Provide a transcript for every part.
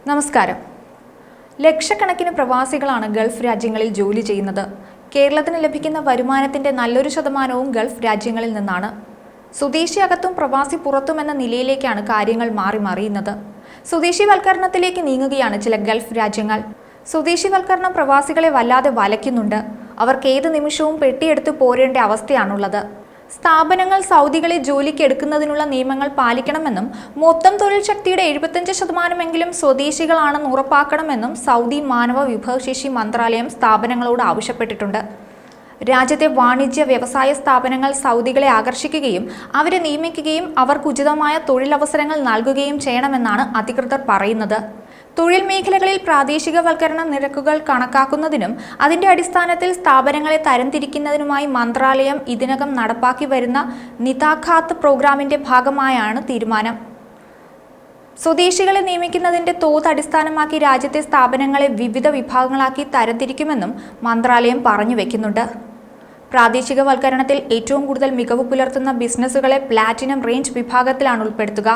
നമസ്കാരം. ലക്ഷക്കണക്കിന് പ്രവാസികളാണ് ഗൾഫ് രാജ്യങ്ങളിൽ ജോലി ചെയ്യുന്നത്. കേരളത്തിന് ലഭിക്കുന്ന വരുമാനത്തിന്റെ നല്ലൊരു ശതമാനവും ഗൾഫ് രാജ്യങ്ങളിൽ നിന്നാണ്. സ്വദേശി അകത്തും പ്രവാസി പുറത്തും എന്ന നിലയിലേക്കാണ് കാര്യങ്ങൾ മാറിമറിയുന്നത്. സ്വദേശിവൽക്കരണത്തിലേക്ക് നീങ്ങുകയാണ് ചില ഗൾഫ് രാജ്യങ്ങൾ. സ്വദേശിവൽക്കരണം പ്രവാസികളെ വല്ലാതെ വലയ്ക്കുന്നുണ്ട്. അവർക്ക് ഏത് നിമിഷവും പെട്ടിയെടുത്ത് പോരേണ്ട അവസ്ഥയാണുള്ളത്. സ്ഥാപനങ്ങൾ സൗദികളെ ജോലിക്ക് എടുക്കുന്നതിനുള്ള നിയമങ്ങൾ പാലിക്കണമെന്നും മൊത്തം തൊഴിൽ ശക്തിയുടെ 75% സ്വദേശികളാണെന്ന് ഉറപ്പാക്കണമെന്നും സൗദി മാനവ വിഭവശേഷി മന്ത്രാലയം സ്ഥാപനങ്ങളോട് ആവശ്യപ്പെട്ടിട്ടുണ്ട്. രാജ്യത്തെ വാണിജ്യ വ്യവസായ സ്ഥാപനങ്ങൾ സൗദികളെ ആകർഷിക്കുകയും അവരെ നിയമിക്കുകയും അവർക്ക് ഉചിതമായ തൊഴിലവസരങ്ങൾ നൽകുകയും ചെയ്യണമെന്നാണ് അധികൃതർ പറയുന്നത്. തൊഴിൽ മേഖലകളിൽ പ്രാദേശികവൽക്കരണ നിരക്കുകൾ കണക്കാക്കുന്നതിനും അതിന്റെ അടിസ്ഥാനത്തിൽ സ്ഥാപനങ്ങളെ തരംതിരിക്കുന്നതിനുമായി മന്ത്രാലയം ഇതിനകം നടപ്പാക്കി വരുന്ന നിതാഖാത്ത് പ്രോഗ്രാമിന്റെ ഭാഗമായാണ് തീരുമാനം. സ്വദേശികളെ നിയമിക്കുന്നതിന്റെ തോത് അടിസ്ഥാനമാക്കി രാജ്യത്തെ സ്ഥാപനങ്ങളെ വിവിധ വിഭാഗങ്ങളാക്കി തരംതിരിക്കുമെന്നും മന്ത്രാലയം പറഞ്ഞു വെക്കുന്നുണ്ട്. പ്രാദേശികവൽക്കരണത്തിൽ ഏറ്റവും കൂടുതൽ മികവ് പുലർത്തുന്ന ബിസിനസ്സുകളെ പ്ലാറ്റിനം റേഞ്ച് വിഭാഗത്തിലാണ് ഉൾപ്പെടുത്തുക.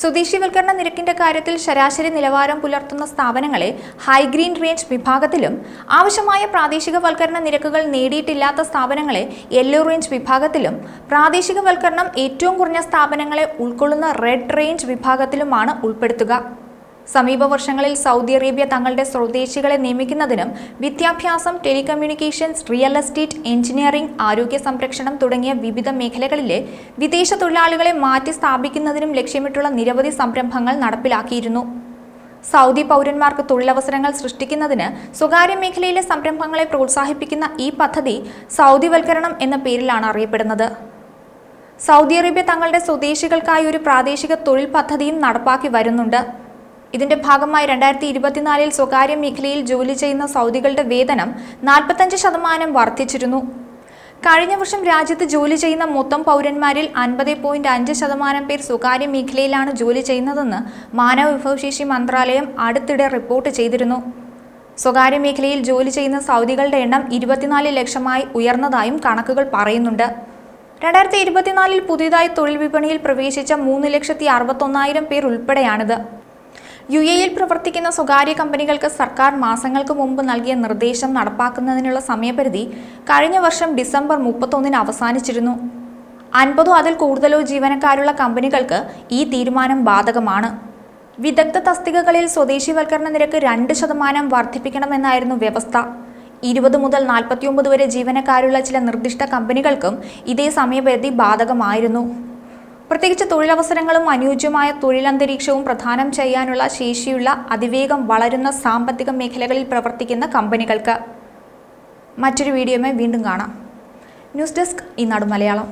സ്വദേശിവൽക്കരണ നിരക്കിന്റെ കാര്യത്തിൽ ശരാശരി നിലവാരം പുലർത്തുന്ന സ്ഥാപനങ്ങളെ ഹൈഗ്രീൻ റേഞ്ച് വിഭാഗത്തിലും ആവശ്യമായ പ്രാദേശികവൽക്കരണ നിരക്കുകൾ നേടിയിട്ടില്ലാത്ത സ്ഥാപനങ്ങളെ യെല്ലോ റേഞ്ച് വിഭാഗത്തിലും പ്രാദേശികവൽക്കരണം ഏറ്റവും കുറഞ്ഞ സ്ഥാപനങ്ങളെ ഉൾക്കൊള്ളുന്ന റെഡ് റേഞ്ച് വിഭാഗത്തിലുമാണ് ഉൾപ്പെടുത്തുക. സമീപ വർഷങ്ങളിൽ സൗദി അറേബ്യ തങ്ങളുടെ സ്വദേശികളെ നിയമിക്കുന്നതിനും വിദ്യാഭ്യാസം, ടെലികമ്മ്യൂണിക്കേഷൻസ്, റിയൽ എസ്റ്റേറ്റ്, എഞ്ചിനീയറിംഗ്, ആരോഗ്യ സംരക്ഷണം തുടങ്ങിയ വിവിധ മേഖലകളിലെ വിദേശ തൊഴിലാളികളെ മാറ്റി സ്ഥാപിക്കുന്നതിനും ലക്ഷ്യമിട്ടുള്ള നിരവധി സംരംഭങ്ങൾ നടപ്പിലാക്കിയിരുന്നു. സൗദി പൗരന്മാർക്ക് തൊഴിലവസരങ്ങൾ സൃഷ്ടിക്കുന്നതിന് സ്വകാര്യ മേഖലയിലെ സംരംഭങ്ങളെ പ്രോത്സാഹിപ്പിക്കുന്ന ഈ പദ്ധതി സൗദിവൽക്കരണം എന്ന പേരിലാണ് അറിയപ്പെടുന്നത്. സൗദി അറേബ്യ തങ്ങളുടെ സ്വദേശികൾക്കായി ഒരു പ്രാദേശിക തൊഴിൽ പദ്ധതിയും നടപ്പാക്കി വരുന്നുണ്ട്. ഇതിന്റെ ഭാഗമായി 2024 സ്വകാര്യ മേഖലയിൽ ജോലി ചെയ്യുന്ന സൗദികളുടെ വേതനം 45% വർദ്ധിച്ചിരുന്നു. കഴിഞ്ഞ വർഷം രാജ്യത്ത് ജോലി ചെയ്യുന്ന മൊത്തം പൗരന്മാരിൽ 50.5% പേർ സ്വകാര്യ മേഖലയിലാണ് ജോലി ചെയ്യുന്നതെന്ന് മാനവ വിഭവശേഷി മന്ത്രാലയം അടുത്തിടെ റിപ്പോർട്ട് ചെയ്തിരുന്നു. സ്വകാര്യ മേഖലയിൽ ജോലി ചെയ്യുന്ന സൗദികളുടെ എണ്ണം 24 ലക്ഷമായി ഉയർന്നതായും കണക്കുകൾ പറയുന്നുണ്ട്. 2024 പുതിയതായി തൊഴിൽ വിപണിയിൽ പ്രവേശിച്ച 3,61,000 പേർ ഉൾപ്പെടെയാണിത്. UAE പ്രവർത്തിക്കുന്ന സ്വകാര്യ കമ്പനികൾക്ക് സർക്കാർ മാസങ്ങൾക്ക് മുമ്പ് നൽകിയ നിർദ്ദേശം നടപ്പാക്കുന്നതിനുള്ള സമയപരിധി കഴിഞ്ഞ വർഷം ഡിസംബർ 31 അവസാനിച്ചിരുന്നു. 50 അതിൽ കൂടുതലോ ജീവനക്കാരുള്ള കമ്പനികൾക്ക് ഈ തീരുമാനം ബാധകമാണ്. വിദഗ്ധ തസ്തികകളിൽ സ്വദേശിവൽക്കരണ നിരക്ക് 2% വർദ്ധിപ്പിക്കണമെന്നായിരുന്നു വ്യവസ്ഥ. 20 മുതൽ 49 വരെ ജീവനക്കാരുള്ള ചില നിർദ്ദിഷ്ട കമ്പനികൾക്കും ഇതേ സമയപരിധി ബാധകമായിരുന്നു. പ്രത്യേകിച്ച് തൊഴിലവസരങ്ങളും അനുയോജ്യമായ തൊഴിലന്തരീക്ഷവും പ്രദാനം ചെയ്യാനുള്ള ശേഷിയുള്ള അതിവേഗം വളരുന്ന സാമ്പത്തിക മേഖലകളിൽ പ്രവർത്തിക്കുന്ന കമ്പനികൾക്ക്. മറ്റൊരു വീഡിയോയുമായി വീണ്ടും കാണാം. ന്യൂസ് ഡെസ്ക് ഈനാട് മലയാളം.